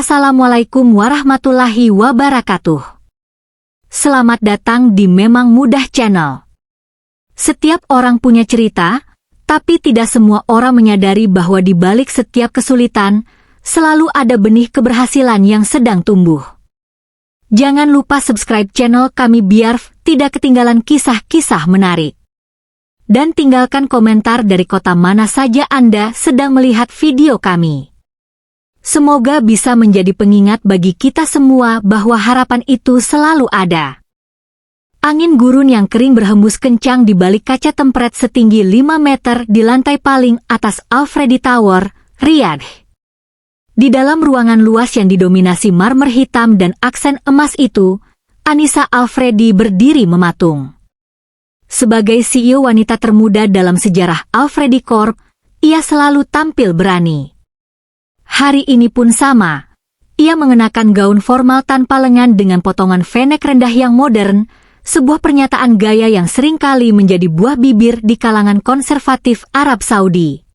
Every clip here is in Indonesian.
Assalamualaikum warahmatullahi wabarakatuh. Selamat datang di Memang Mudah Channel. Setiap orang punya cerita, tapi tidak semua orang menyadari bahwa di balik setiap kesulitan, selalu ada benih keberhasilan yang sedang tumbuh. Jangan lupa subscribe channel kami biar tidak ketinggalan kisah-kisah menarik. Dan tinggalkan komentar dari kota mana saja Anda sedang melihat video kami. Semoga bisa menjadi pengingat bagi kita semua bahwa harapan itu selalu ada. Angin gurun yang kering berhembus kencang di balik kaca tempret setinggi 5 meter di lantai paling atas Al-Freddy Tower, Riyadh. Di dalam ruangan luas yang didominasi marmer hitam dan aksen emas itu, Anissa Al-Freddy berdiri mematung. Sebagai CEO wanita termuda dalam sejarah Al-Freddy Corp, ia selalu tampil berani. Hari ini pun sama, ia mengenakan gaun formal tanpa lengan dengan potongan V-neck rendah yang modern, sebuah pernyataan gaya yang seringkali menjadi buah bibir di kalangan konservatif Arab Saudi.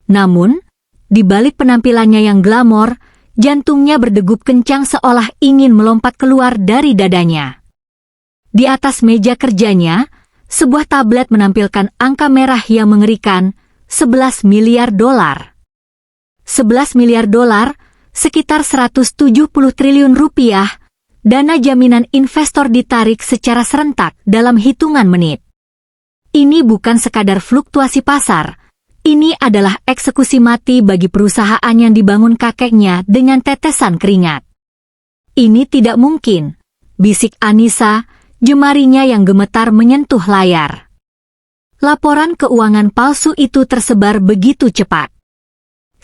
Namun, di balik penampilannya yang glamor, jantungnya berdegup kencang seolah ingin melompat keluar dari dadanya. Di atas meja kerjanya, sebuah tablet menampilkan angka merah yang mengerikan, 11 miliar dolar. 11 miliar dolar, sekitar 170 triliun rupiah, dana jaminan investor ditarik secara serentak dalam hitungan menit. Ini bukan sekadar fluktuasi pasar, ini adalah eksekusi mati bagi perusahaan yang dibangun kakeknya dengan tetesan keringat. Ini tidak mungkin, bisik Anissa, jemarinya yang gemetar menyentuh layar. Laporan keuangan palsu itu tersebar begitu cepat.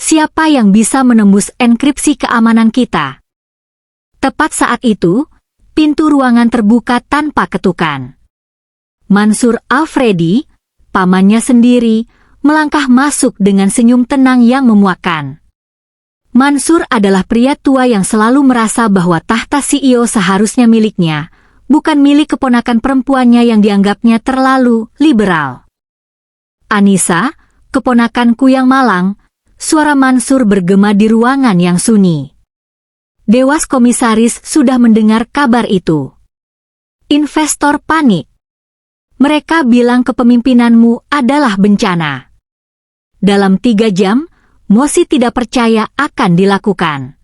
Siapa yang bisa menembus enkripsi keamanan kita? Tepat saat itu, pintu ruangan terbuka tanpa ketukan. Mansur Al-Freddy, pamannya sendiri, melangkah masuk dengan senyum tenang yang memuakkan. Mansur adalah pria tua yang selalu merasa bahwa tahta CEO seharusnya miliknya, bukan milik keponakan perempuannya yang dianggapnya terlalu liberal. Anissa, keponakanku yang malang, suara Mansur bergema di ruangan yang sunyi. Dewas komisaris sudah mendengar kabar itu. Investor panik. Mereka bilang kepemimpinanmu adalah bencana. Dalam 3 jam, Mosi tidak percaya akan dilakukan.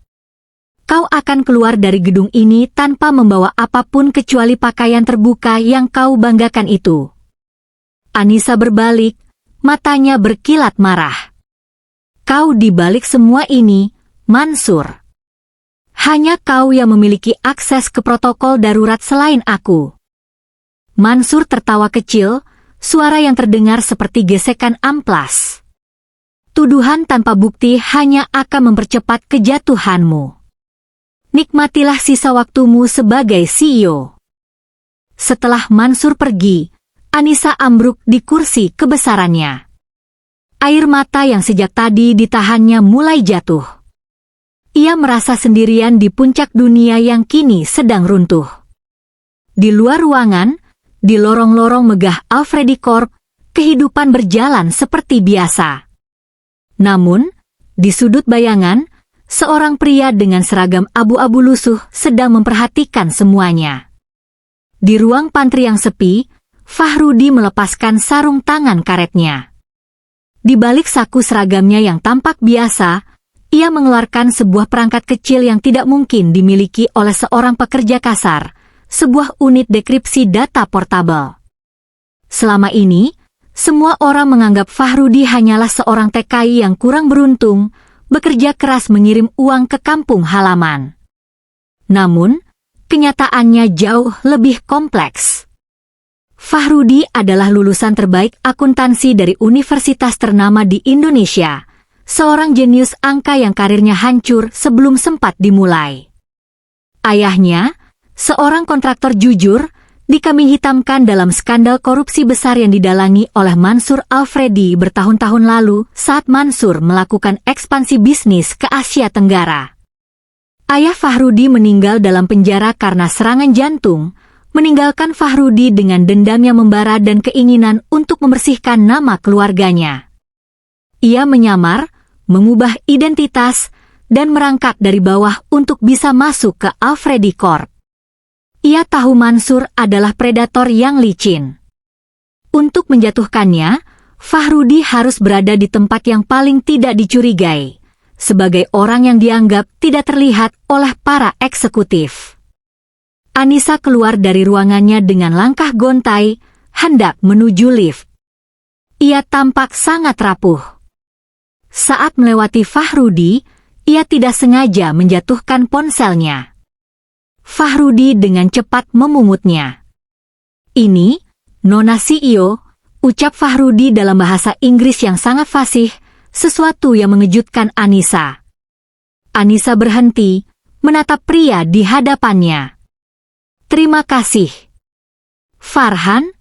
Kau akan keluar dari gedung ini tanpa membawa apapun kecuali pakaian terbuka yang kau banggakan itu. Anissa berbalik, matanya berkilat marah. Kau di balik semua ini, Mansur. Hanya kau yang memiliki akses ke protokol darurat selain aku. Mansur tertawa kecil, suara yang terdengar seperti gesekan amplas. Tuduhan tanpa bukti hanya akan mempercepat kejatuhanmu. Nikmatilah sisa waktumu sebagai CEO. Setelah Mansur pergi, Anissa ambruk di kursi kebesarannya. Air mata yang sejak tadi ditahannya mulai jatuh. Ia merasa sendirian di puncak dunia yang kini sedang runtuh. Di luar ruangan, di lorong-lorong megah Al-Freddy Corp, kehidupan berjalan seperti biasa. Namun, di sudut bayangan, seorang pria dengan seragam abu-abu lusuh sedang memperhatikan semuanya. Di ruang pantry yang sepi, Fahrudi melepaskan sarung tangan karetnya. Di balik saku seragamnya yang tampak biasa, ia mengeluarkan sebuah perangkat kecil yang tidak mungkin dimiliki oleh seorang pekerja kasar, sebuah unit dekripsi data portable. Selama ini, semua orang menganggap Fahrudi hanyalah seorang TKI yang kurang beruntung, bekerja keras mengirim uang ke kampung halaman. Namun, kenyataannya jauh lebih kompleks. Fahrudi adalah lulusan terbaik akuntansi dari universitas ternama di Indonesia, seorang jenius angka yang karirnya hancur sebelum sempat dimulai. Ayahnya, seorang kontraktor jujur, dikambing hitamkan dalam skandal korupsi besar yang didalangi oleh Mansur Al-Freddy bertahun-tahun lalu saat Mansur melakukan ekspansi bisnis ke Asia Tenggara. Ayah Fahrudi meninggal dalam penjara karena serangan jantung, meninggalkan Fahrudi dengan dendam yang membara dan keinginan untuk membersihkan nama keluarganya. Ia menyamar, mengubah identitas, dan merangkak dari bawah untuk bisa masuk ke Alfredi Corp. Ia tahu Mansur adalah predator yang licin. Untuk menjatuhkannya, Fahrudi harus berada di tempat yang paling tidak dicurigai, sebagai orang yang dianggap tidak terlihat oleh para eksekutif. Anissa keluar dari ruangannya dengan langkah gontai, hendak menuju lift. Ia tampak sangat rapuh. Saat melewati Fahrudi, ia tidak sengaja menjatuhkan ponselnya. Fahrudi dengan cepat memungutnya. "Ini, Nona CEO," ucap Fahrudi dalam bahasa Inggris yang sangat fasih, sesuatu yang mengejutkan Anissa. Anissa berhenti, menatap pria di hadapannya. "Terima kasih." "Farhan?"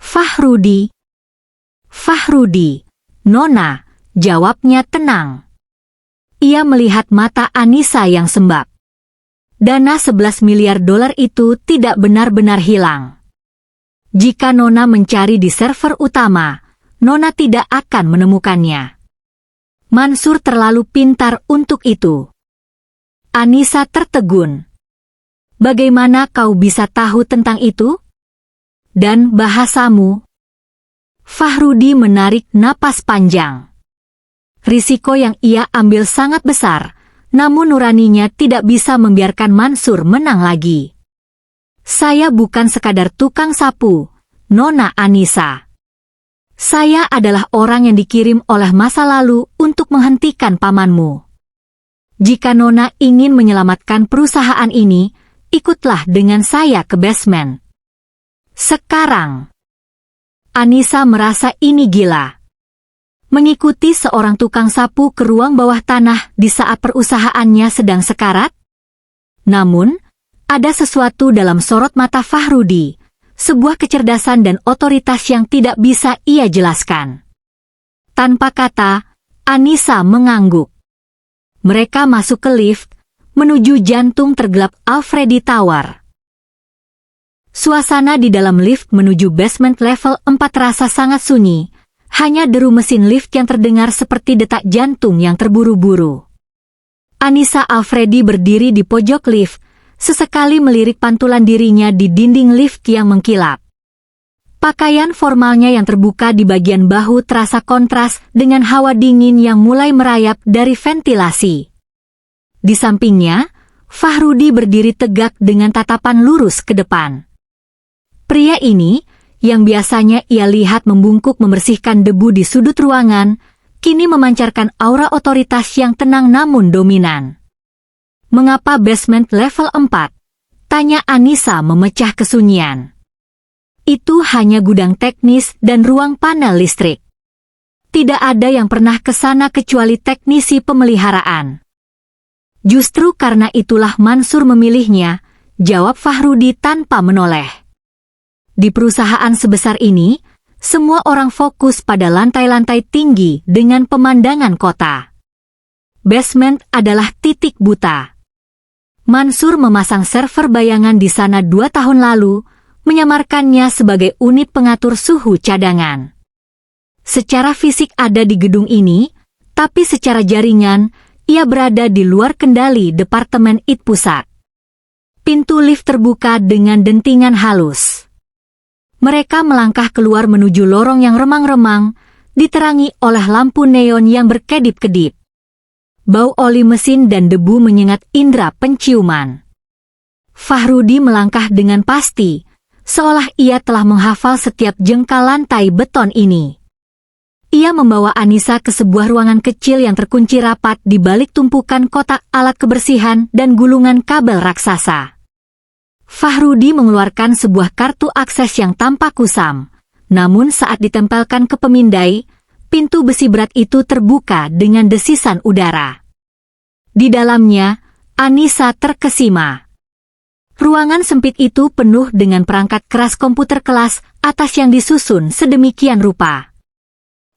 Fahrudi." "Fahrudi, Nona," jawabnya tenang. Ia melihat mata Anissa yang sembab. Dana 11 miliar dolar itu tidak benar-benar hilang. Jika Nona mencari di server utama, Nona tidak akan menemukannya. Mansur terlalu pintar untuk itu. Anissa tertegun. "Bagaimana kau bisa tahu tentang itu? Dan bahasamu?" Fahrudi menarik napas panjang. Risiko yang ia ambil sangat besar, namun nuraninya tidak bisa membiarkan Mansur menang lagi. "Saya bukan sekadar tukang sapu, Nona Anissa. Saya adalah orang yang dikirim oleh masa lalu untuk menghentikan pamanmu. Jika Nona ingin menyelamatkan perusahaan ini, ikutlah dengan saya ke basement. Sekarang." Anissa merasa ini gila. Mengikuti seorang tukang sapu ke ruang bawah tanah di saat perusahaannya sedang sekarat? Namun, ada sesuatu dalam sorot mata Fahrudi, sebuah kecerdasan dan otoritas yang tidak bisa ia jelaskan. Tanpa kata, Anissa mengangguk. Mereka masuk ke lift, menuju jantung tergelap Alfredi Tower. Suasana di dalam lift menuju basement level 4 terasa sangat sunyi, hanya deru mesin lift yang terdengar seperti detak jantung yang terburu-buru. Anissa Alfredi berdiri di pojok lift, sesekali melirik pantulan dirinya di dinding lift yang mengkilap. Pakaian formalnya yang terbuka di bagian bahu terasa kontras dengan hawa dingin yang mulai merayap dari ventilasi. Di sampingnya, Fahrudi berdiri tegak dengan tatapan lurus ke depan. Pria ini, yang biasanya ia lihat membungkuk membersihkan debu di sudut ruangan, kini memancarkan aura otoritas yang tenang namun dominan. "Mengapa basement level 4? Tanya Anissa memecah kesunyian. "Itu hanya gudang teknis dan ruang panel listrik. Tidak ada yang pernah ke sana kecuali teknisi pemeliharaan." "Justru karena itulah Mansur memilihnya," jawab Fahrudi tanpa menoleh. Di perusahaan sebesar ini, semua orang fokus pada lantai-lantai tinggi dengan pemandangan kota. Basement adalah titik buta. Mansur memasang server bayangan di sana 2 tahun lalu, menyamarkannya sebagai unit pengatur suhu cadangan. Secara fisik ada di gedung ini, tapi secara jaringan, ia berada di luar kendali Departemen IT Pusat. Pintu lift terbuka dengan dentingan halus. Mereka melangkah keluar menuju lorong yang remang-remang, diterangi oleh lampu neon yang berkedip-kedip. Bau oli mesin dan debu menyengat indera penciuman. Fahrudi melangkah dengan pasti, seolah ia telah menghafal setiap jengkal lantai beton ini. Ia membawa Anissa ke sebuah ruangan kecil yang terkunci rapat di balik tumpukan kotak alat kebersihan dan gulungan kabel raksasa. Fahrudi mengeluarkan sebuah kartu akses yang tampak kusam, namun saat ditempelkan ke pemindai, pintu besi berat itu terbuka dengan desisan udara. Di dalamnya, Anissa terkesima. Ruangan sempit itu penuh dengan perangkat keras komputer kelas atas yang disusun sedemikian rupa.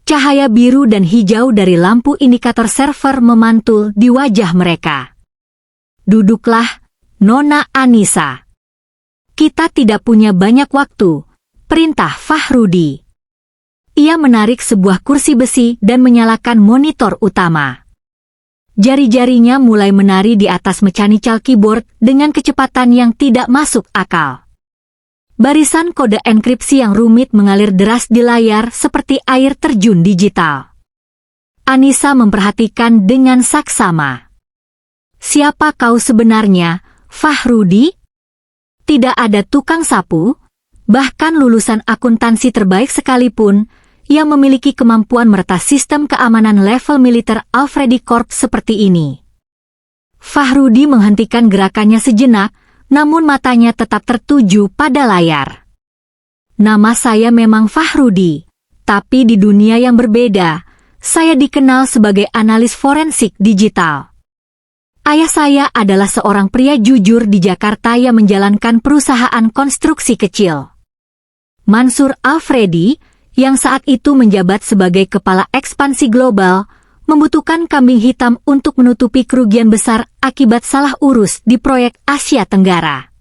Cahaya biru dan hijau dari lampu indikator server memantul di wajah mereka. "Duduklah, Nona Anissa. Kita tidak punya banyak waktu," perintah Fahrudi. Ia menarik sebuah kursi besi dan menyalakan monitor utama. Jari-jarinya mulai menari di atas mechanical keyboard dengan kecepatan yang tidak masuk akal. Barisan kode enkripsi yang rumit mengalir deras di layar seperti air terjun digital. Anissa memperhatikan dengan saksama. Siapa kau sebenarnya, Fahrudi? Tidak ada tukang sapu, bahkan lulusan akuntansi terbaik sekalipun, yang memiliki kemampuan meretas sistem keamanan level militer Alfredi Corp seperti ini. Fahrudi menghentikan gerakannya sejenak, namun matanya tetap tertuju pada layar. Nama saya memang Fahrudi, tapi di dunia yang berbeda, saya dikenal sebagai analis forensik digital. Ayah saya adalah seorang pria jujur di Jakarta yang menjalankan perusahaan konstruksi kecil. Mansur Alfredi, yang saat itu menjabat sebagai kepala ekspansi global, membutuhkan kambing hitam untuk menutupi kerugian besar akibat salah urus di proyek Asia Tenggara.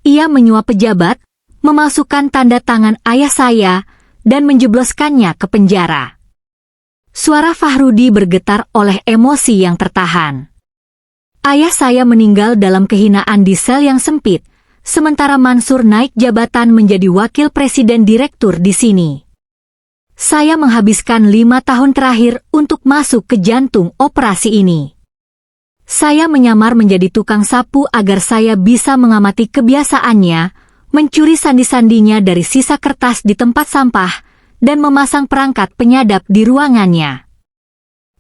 Ia menyuap pejabat, memasukkan tanda tangan ayah saya, dan menjebloskannya ke penjara. Suara Fahrudi bergetar oleh emosi yang tertahan. Ayah saya meninggal dalam kehinaan di sel yang sempit, sementara Mansur naik jabatan menjadi wakil presiden direktur di sini. Saya menghabiskan 5 tahun terakhir untuk masuk ke jantung operasi ini. Saya menyamar menjadi tukang sapu agar saya bisa mengamati kebiasaannya, mencuri sandi-sandinya dari sisa kertas di tempat sampah, dan memasang perangkat penyadap di ruangannya.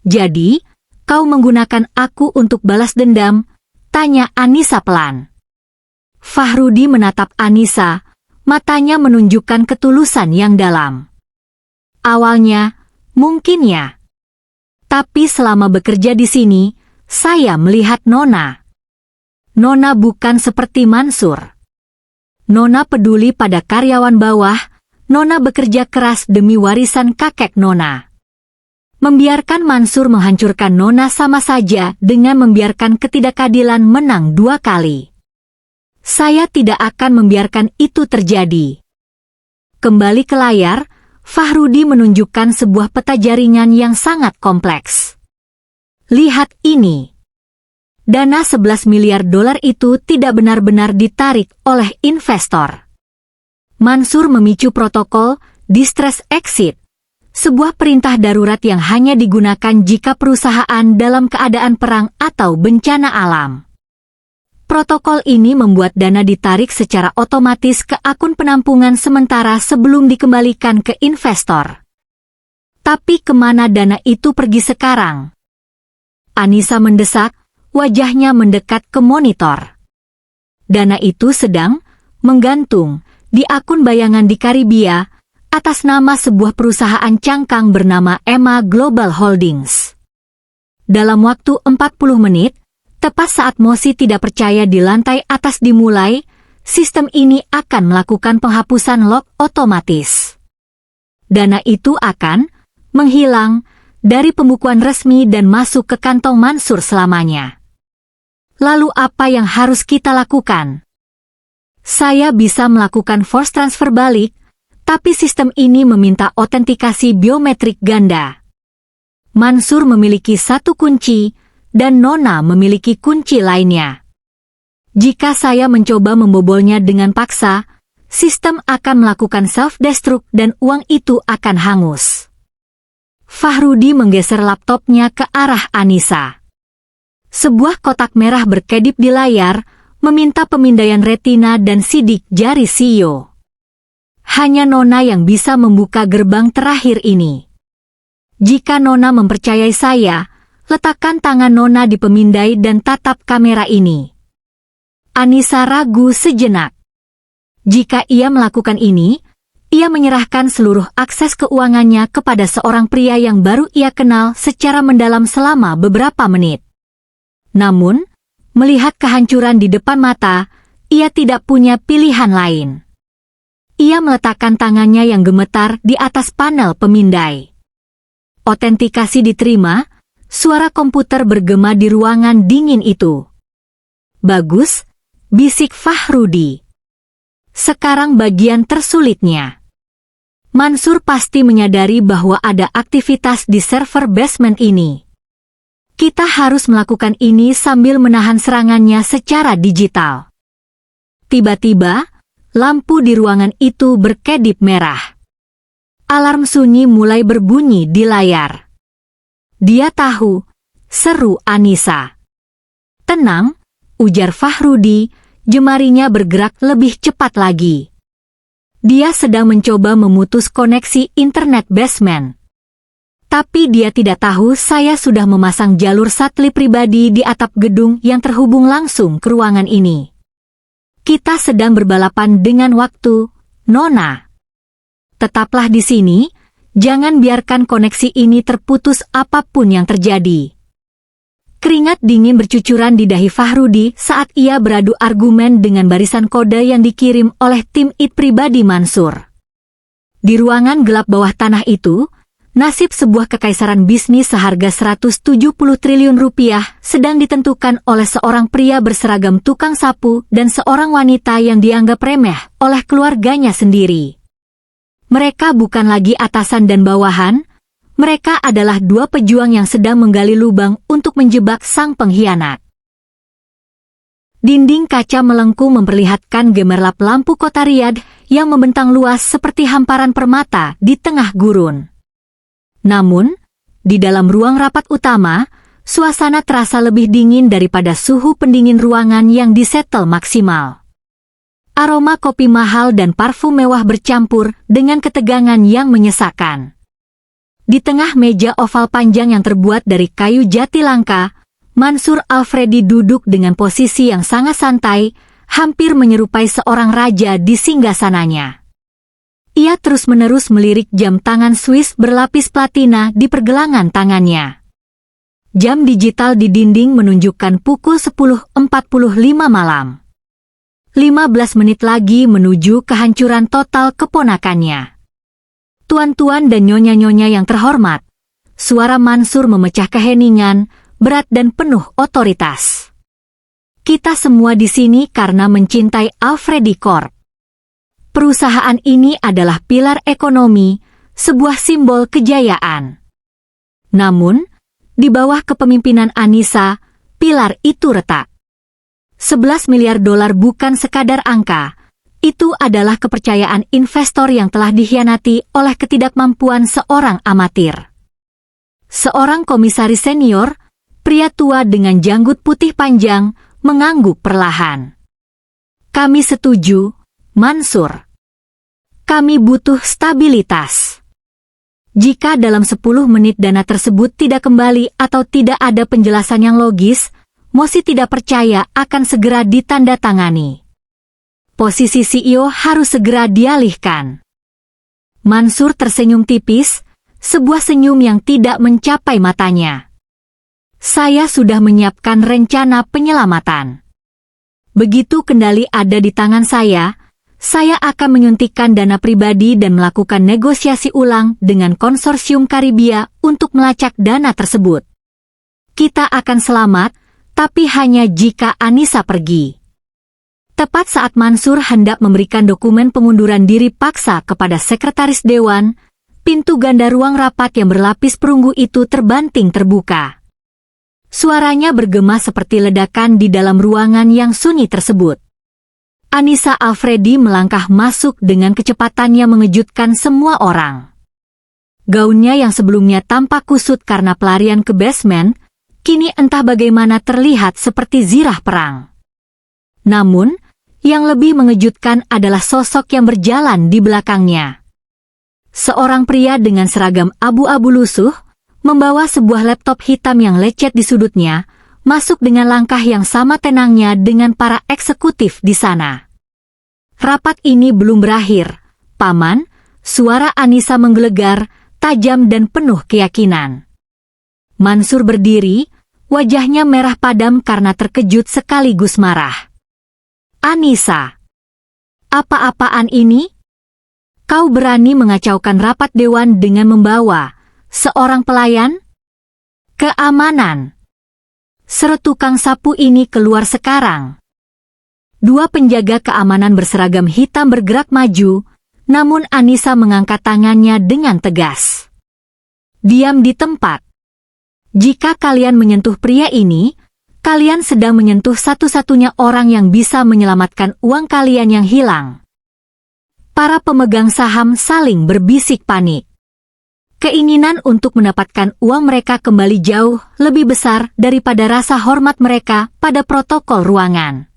Jadi, kau menggunakan aku untuk balas dendam? Tanya Anissa pelan. Fahrudi menatap Anissa, matanya menunjukkan ketulusan yang dalam. Awalnya, mungkin ya. Tapi selama bekerja di sini, saya melihat Nona. Nona bukan seperti Mansur. Nona peduli pada karyawan bawah, Nona bekerja keras demi warisan kakek Nona. Membiarkan Mansur menghancurkan Nona sama saja dengan membiarkan ketidakadilan menang 2 kali. Saya tidak akan membiarkan itu terjadi. Kembali ke layar, Fahrudi menunjukkan sebuah peta jaringan yang sangat kompleks. Lihat ini. Dana 11 miliar dolar itu tidak benar-benar ditarik oleh investor. Mansur memicu protokol distress exit, sebuah perintah darurat yang hanya digunakan jika perusahaan dalam keadaan perang atau bencana alam. Protokol ini membuat dana ditarik secara otomatis ke akun penampungan sementara sebelum dikembalikan ke investor. Tapi kemana dana itu pergi sekarang? Anissa mendesak, wajahnya mendekat ke monitor. Dana itu sedang menggantung di akun bayangan di Karibia atas nama sebuah perusahaan cangkang bernama EMA Global Holdings. Dalam waktu 40 menit, tepat saat mosi tidak percaya di lantai atas dimulai, sistem ini akan melakukan penghapusan log otomatis. Dana itu akan menghilang dari pembukuan resmi dan masuk ke kantong Mansur selamanya. Lalu apa yang harus kita lakukan? Saya bisa melakukan force transfer balik, tapi sistem ini meminta autentikasi biometrik ganda. Mansur memiliki 1 kunci, dan Nona memiliki kunci lainnya. Jika saya mencoba membobolnya dengan paksa, sistem akan melakukan self-destruct dan uang itu akan hangus. Fahrudi menggeser laptopnya ke arah Anissa. Sebuah kotak merah berkedip di layar, meminta pemindaian retina dan sidik jari CEO. Hanya Nona yang bisa membuka gerbang terakhir ini. Jika Nona mempercayai saya, letakkan tangan Nona di pemindai dan tatap kamera ini. Anissa ragu sejenak. Jika ia melakukan ini, ia menyerahkan seluruh akses keuangannya kepada seorang pria yang baru ia kenal secara mendalam selama beberapa menit. Namun, melihat kehancuran di depan mata, ia tidak punya pilihan lain. Ia meletakkan tangannya yang gemetar di atas panel pemindai. Autentikasi diterima. Suara komputer bergema di ruangan dingin itu. Bagus, bisik Fahrudi. Sekarang bagian tersulitnya. Mansur pasti menyadari bahwa ada aktivitas di server basement ini. Kita harus melakukan ini sambil menahan serangannya secara digital. Tiba-tiba, lampu di ruangan itu berkedip merah. Alarm sunyi mulai berbunyi di layar. Dia tahu, seru Anissa. Tenang, ujar Fahrudi, jemarinya bergerak lebih cepat lagi. Dia sedang mencoba memutus koneksi internet basement. Tapi dia tidak tahu saya sudah memasang jalur satelit pribadi di atap gedung yang terhubung langsung ke ruangan ini. Kita sedang berbalapan dengan waktu, Nona. Tetaplah di sini, jangan biarkan koneksi ini terputus apapun yang terjadi. Keringat dingin bercucuran di dahi Fahrudi saat ia beradu argumen dengan barisan kode yang dikirim oleh tim IT pribadi Mansur. Di ruangan gelap bawah tanah itu, nasib sebuah kekaisaran bisnis seharga 170 triliun rupiah sedang ditentukan oleh seorang pria berseragam tukang sapu dan seorang wanita yang dianggap remeh oleh keluarganya sendiri. Mereka bukan lagi atasan dan bawahan, mereka adalah dua pejuang yang sedang menggali lubang untuk menjebak sang pengkhianat. Dinding kaca melengkung memperlihatkan gemerlap lampu kota Riyadh yang membentang luas seperti hamparan permata di tengah gurun. Namun, di dalam ruang rapat utama, suasana terasa lebih dingin daripada suhu pendingin ruangan yang disetel maksimal. Aroma kopi mahal dan parfum mewah bercampur dengan ketegangan yang menyesakkan. Di tengah meja oval panjang yang terbuat dari kayu jati langka, Mansur Alfredi duduk dengan posisi yang sangat santai, hampir menyerupai seorang raja di singgasananya. Ia terus-menerus melirik jam tangan Swiss berlapis platina di pergelangan tangannya. Jam digital di dinding menunjukkan pukul 10.45 malam. 15 menit lagi menuju kehancuran total keponakannya. Tuan-tuan dan nyonya-nyonya yang terhormat, suara Mansur memecah keheningan, berat dan penuh otoritas. Kita semua di sini karena mencintai Alfredi Corp. Perusahaan ini adalah pilar ekonomi, sebuah simbol kejayaan. Namun, di bawah kepemimpinan Anissa, pilar itu retak. 11 miliar dolar bukan sekadar angka, itu adalah kepercayaan investor yang telah dikhianati oleh ketidakmampuan seorang amatir. Seorang komisaris senior, pria tua dengan janggut putih panjang, mengangguk perlahan. Kami setuju, Mansur. Kami butuh stabilitas. Jika dalam 10 menit dana tersebut tidak kembali atau tidak ada penjelasan yang logis, Mosi tidak percaya akan segera ditandatangani. Posisi CEO harus segera dialihkan. Mansur tersenyum tipis, sebuah senyum yang tidak mencapai matanya. Saya sudah menyiapkan rencana penyelamatan. Begitu kendali ada di tangan saya akan menyuntikkan dana pribadi dan melakukan negosiasi ulang dengan konsorsium Karibia untuk melacak dana tersebut. Kita akan selamat, tapi hanya jika Anissa pergi. Tepat saat Mansur hendak memberikan dokumen pengunduran diri paksa kepada sekretaris dewan, pintu ganda ruang rapat yang berlapis perunggu itu terbanting terbuka. Suaranya bergema seperti ledakan di dalam ruangan yang sunyi tersebut. Anissa Alfredi melangkah masuk dengan kecepatan yang mengejutkan semua orang. Gaunnya yang sebelumnya tampak kusut karena pelarian ke basement, kini entah bagaimana terlihat seperti zirah perang. Namun, yang lebih mengejutkan adalah sosok yang berjalan di belakangnya. Seorang pria dengan seragam abu-abu lusuh, membawa sebuah laptop hitam yang lecet di sudutnya, masuk dengan langkah yang sama tenangnya dengan para eksekutif di sana. Rapat ini belum berakhir, Paman, suara Anissa menggelegar, tajam dan penuh keyakinan. Mansur berdiri, wajahnya merah padam karena terkejut sekaligus marah. Anissa, apa-apaan ini? Kau berani mengacaukan rapat dewan dengan membawa seorang pelayan? Keamanan. Seru tukang sapu ini keluar sekarang. Dua penjaga keamanan berseragam hitam bergerak maju, namun Anissa mengangkat tangannya dengan tegas. Diam di tempat. Jika kalian menyentuh pria ini, kalian sedang menyentuh satu-satunya orang yang bisa menyelamatkan uang kalian yang hilang. Para pemegang saham saling berbisik panik. Keinginan untuk mendapatkan uang mereka kembali jauh lebih besar daripada rasa hormat mereka pada protokol ruangan.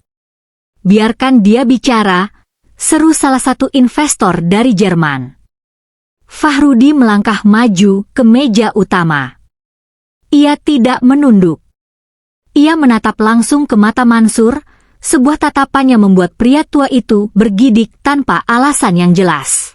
Biarkan dia bicara, seru salah satu investor dari Jerman. Fahrudi melangkah maju ke meja utama. Ia tidak menunduk. Ia menatap langsung ke mata Mansur, sebuah tatapan yang membuat pria tua itu bergidik tanpa alasan yang jelas.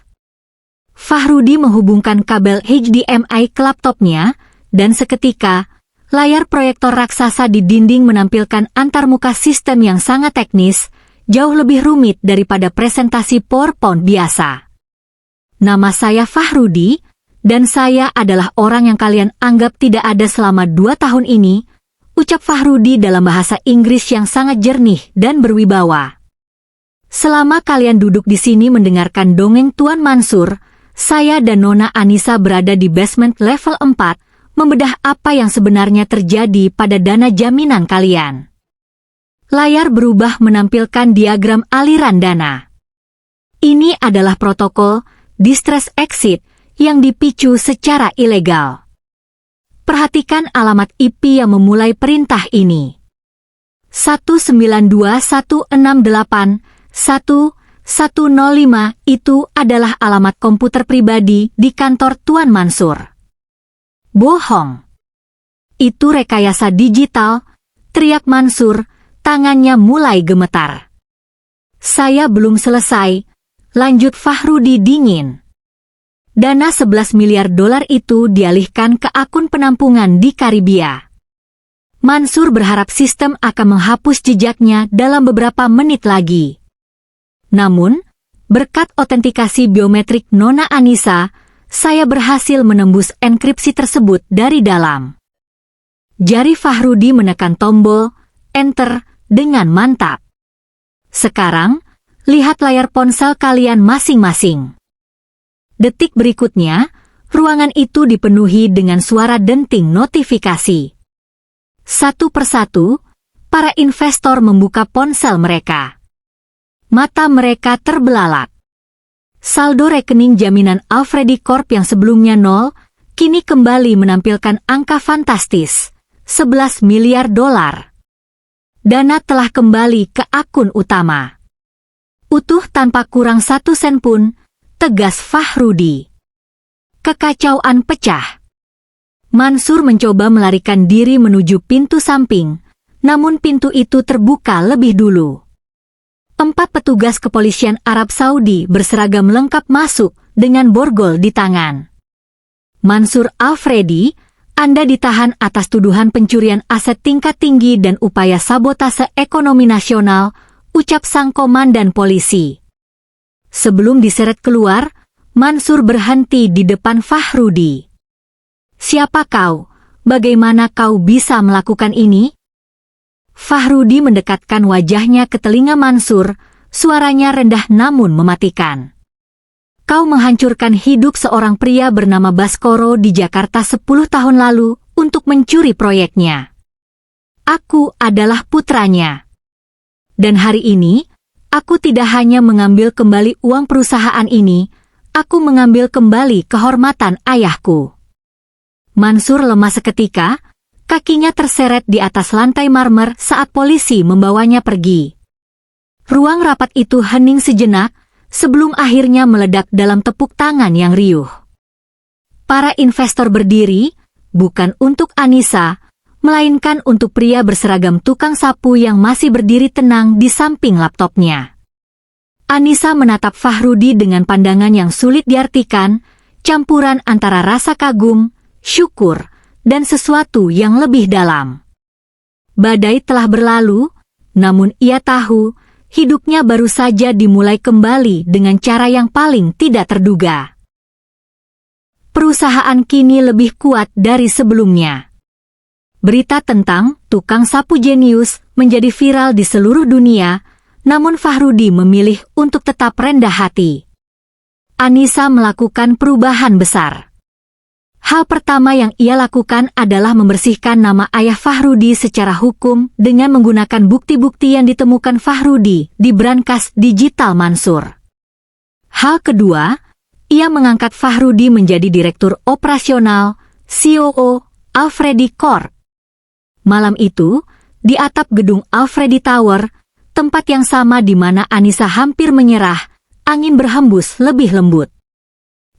Fahrudi menghubungkan kabel HDMI ke laptopnya, dan seketika, layar proyektor raksasa di dinding menampilkan antarmuka sistem yang sangat teknis, jauh lebih rumit daripada presentasi PowerPoint biasa. Nama saya Fahrudi, dan saya adalah orang yang kalian anggap tidak ada selama 2 tahun ini, ucap Fahrudi dalam bahasa Inggris yang sangat jernih dan berwibawa. Selama kalian duduk di sini mendengarkan dongeng Tuan Mansur, saya dan Nona Anissa berada di basement level 4, membedah apa yang sebenarnya terjadi pada dana jaminan kalian. Layar berubah menampilkan diagram aliran dana. Ini adalah protokol distress exit yang dipicu secara ilegal. Perhatikan alamat IP yang memulai perintah ini. 192.168.1.105 itu adalah alamat komputer pribadi di kantor Tuan Mansur. Bohong. Itu rekayasa digital, teriak Mansur, tangannya mulai gemetar. Saya belum selesai, lanjut Fahrudi dingin. Dana 11 miliar dolar itu dialihkan ke akun penampungan di Karibia. Mansur berharap sistem akan menghapus jejaknya dalam beberapa menit lagi. Namun, berkat otentikasi biometrik Nona Anissa, saya berhasil menembus enkripsi tersebut dari dalam. Jari Fahrudi menekan tombol Enter dengan mantap. Sekarang, lihat layar ponsel kalian masing-masing. Detik berikutnya, ruangan itu dipenuhi dengan suara denting notifikasi. Satu persatu, para investor membuka ponsel mereka. Mata mereka terbelalak. Saldo rekening jaminan Alfredi Corp yang sebelumnya 0, kini kembali menampilkan angka fantastis, 11 miliar dolar. Dana telah kembali ke akun utama. Utuh tanpa kurang 1 sen pun, tegas Fahrudi. Kekacauan pecah. Mansur mencoba melarikan diri menuju pintu samping, namun pintu itu terbuka lebih dulu. 4 petugas kepolisian Arab Saudi berseragam lengkap masuk dengan borgol di tangan. Mansur Alfredi, Anda ditahan atas tuduhan pencurian aset tingkat tinggi dan upaya sabotase ekonomi nasional, ucap sang komandan polisi. Sebelum diseret keluar, Mansur berhenti di depan Fahrudi. Siapa kau? Bagaimana kau bisa melakukan ini? Fahrudi mendekatkan wajahnya ke telinga Mansur, suaranya rendah namun mematikan. Kau menghancurkan hidup seorang pria bernama Baskoro di Jakarta 10 tahun lalu untuk mencuri proyeknya. Aku adalah putranya. Dan hari ini, aku tidak hanya mengambil kembali uang perusahaan ini, aku mengambil kembali kehormatan ayahku. Mansur lemah seketika, kakinya terseret di atas lantai marmer saat polisi membawanya pergi. Ruang rapat itu hening sejenak, sebelum akhirnya meledak dalam tepuk tangan yang riuh. Para investor berdiri, bukan untuk Anissa, melainkan untuk pria berseragam tukang sapu yang masih berdiri tenang di samping laptopnya. Anissa menatap Fahrudi dengan pandangan yang sulit diartikan, campuran antara rasa kagum, syukur, dan sesuatu yang lebih dalam. Badai telah berlalu, namun ia tahu, hidupnya baru saja dimulai kembali dengan cara yang paling tidak terduga. Perusahaan kini lebih kuat dari sebelumnya. Berita tentang tukang sapu jenius menjadi viral di seluruh dunia, namun Fahrudi memilih untuk tetap rendah hati. Anissa melakukan perubahan besar. Hal pertama yang ia lakukan adalah membersihkan nama ayah Fahrudi secara hukum dengan menggunakan bukti-bukti yang ditemukan Fahrudi di brankas digital Mansur. Hal kedua, ia mengangkat Fahrudi menjadi Direktur Operasional, COO, Alfredi Corp. Malam itu, di atap gedung Alfredi Tower, tempat yang sama di mana Anissa hampir menyerah, angin berhembus lebih lembut.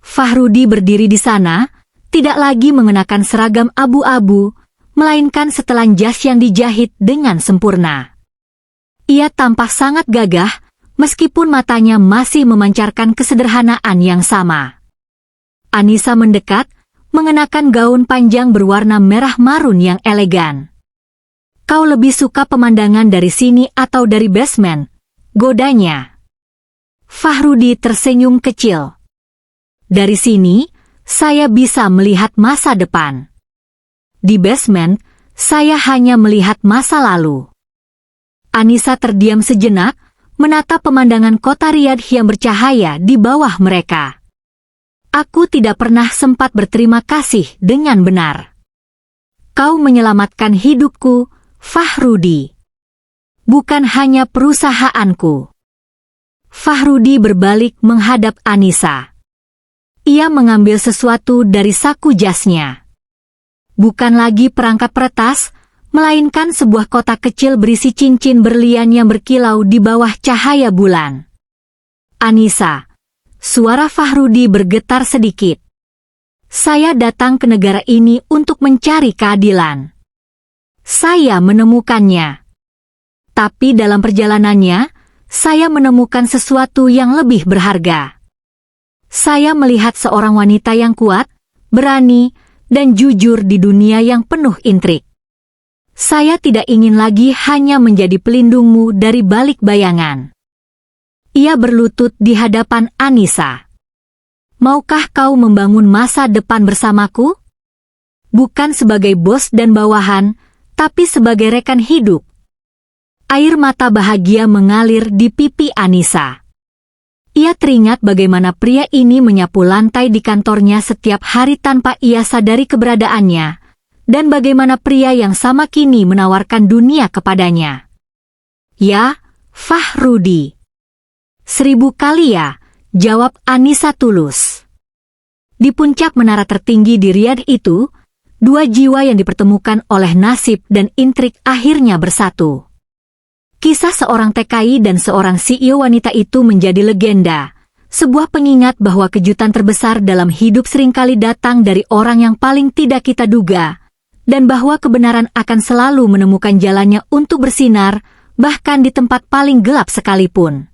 Fahrudi berdiri di sana, tidak lagi mengenakan seragam abu-abu, melainkan setelan jas yang dijahit dengan sempurna. Ia tampak sangat gagah, meskipun matanya masih memancarkan kesederhanaan yang sama. Anissa mendekat, mengenakan gaun panjang berwarna merah marun yang elegan. "Kau lebih suka pemandangan dari sini atau dari basement?" godanya. Fahrudi tersenyum kecil. "Dari sini, saya bisa melihat masa depan. Di basement, saya hanya melihat masa lalu." Anissa terdiam sejenak, menatap pemandangan kota Riyadh yang bercahaya di bawah mereka. "Aku tidak pernah sempat berterima kasih dengan benar. Kau menyelamatkan hidupku, Fahrudi. Bukan hanya perusahaanku." Fahrudi berbalik menghadap Anissa. Ia mengambil sesuatu dari saku jasnya. Bukan lagi perangkat peretas, melainkan sebuah kotak kecil berisi cincin berlian yang berkilau di bawah cahaya bulan. "Anissa," suara Fahrudi bergetar sedikit. "Saya datang ke negara ini untuk mencari keadilan. Saya menemukannya. Tapi dalam perjalanannya, saya menemukan sesuatu yang lebih berharga. Saya melihat seorang wanita yang kuat, berani, dan jujur di dunia yang penuh intrik. Saya tidak ingin lagi hanya menjadi pelindungmu dari balik bayangan." Ia berlutut di hadapan Anissa. "Maukah kau membangun masa depan bersamaku? Bukan sebagai bos dan bawahan, tapi sebagai rekan hidup." Air mata bahagia mengalir di pipi Anissa. Ia teringat bagaimana pria ini menyapu lantai di kantornya setiap hari tanpa ia sadari keberadaannya, dan bagaimana pria yang sama kini menawarkan dunia kepadanya. "Ya, Fahrudi." "1000 kali ya," jawab Anissa tulus. Di puncak menara tertinggi di Riyadh itu, dua jiwa yang dipertemukan oleh nasib dan intrik akhirnya bersatu. Kisah seorang TKI dan seorang CEO wanita itu menjadi legenda, sebuah pengingat bahwa kejutan terbesar dalam hidup seringkali datang dari orang yang paling tidak kita duga, dan bahwa kebenaran akan selalu menemukan jalannya untuk bersinar, bahkan di tempat paling gelap sekalipun.